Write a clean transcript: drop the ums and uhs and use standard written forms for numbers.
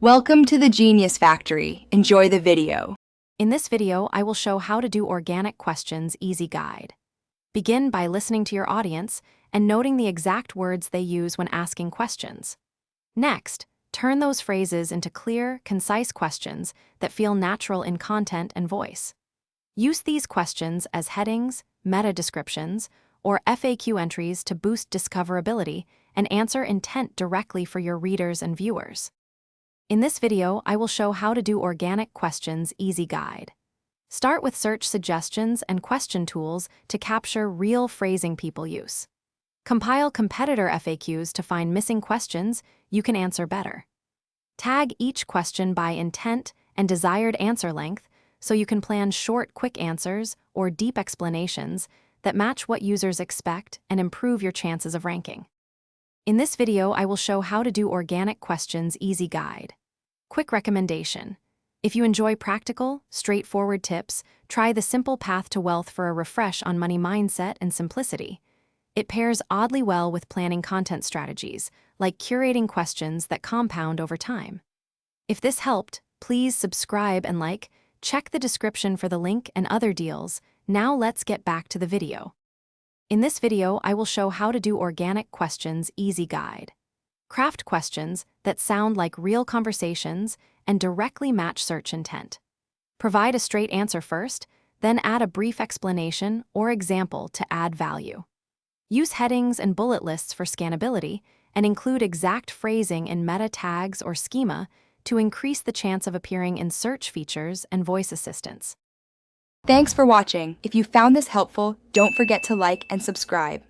Welcome to the Genius Factory. Enjoy the video. In this video, I will show how to do organic questions easy guide. Begin by listening to your audience and noting the exact words they use when asking questions. Next, turn those phrases into clear, concise questions that feel natural in content and voice. Use these questions as headings, meta descriptions, or FAQ entries to boost discoverability and answer intent directly for your readers and viewers. In this video, I will show how to do organic questions easy guide. Start with search suggestions and question tools to capture real phrasing people use. Compile competitor FAQs to find missing questions you can answer better. Tag each question by intent and desired answer length so you can plan short, quick answers or deep explanations that match what users expect and improve your chances of ranking. In this video, I will show how to do organic questions easy guide. Quick recommendation. If you enjoy practical, straightforward tips, try the simple path to wealth for a refresh on money mindset and simplicity. It pairs oddly well with planning content strategies, like curating questions that compound over time. If this helped, please subscribe and like. Check the description for the link and other deals. Now let's get back to the video. In this video, I will show how to do organic questions easy guide. Craft questions that sound like real conversations and directly match search intent. Provide a straight answer first, then add a brief explanation or example to add value. Use headings and bullet lists for scannability and include exact phrasing in meta tags or schema to increase the chance of appearing in search features and voice assistants. Thanks for watching. If you found this helpful, don't forget to like and subscribe.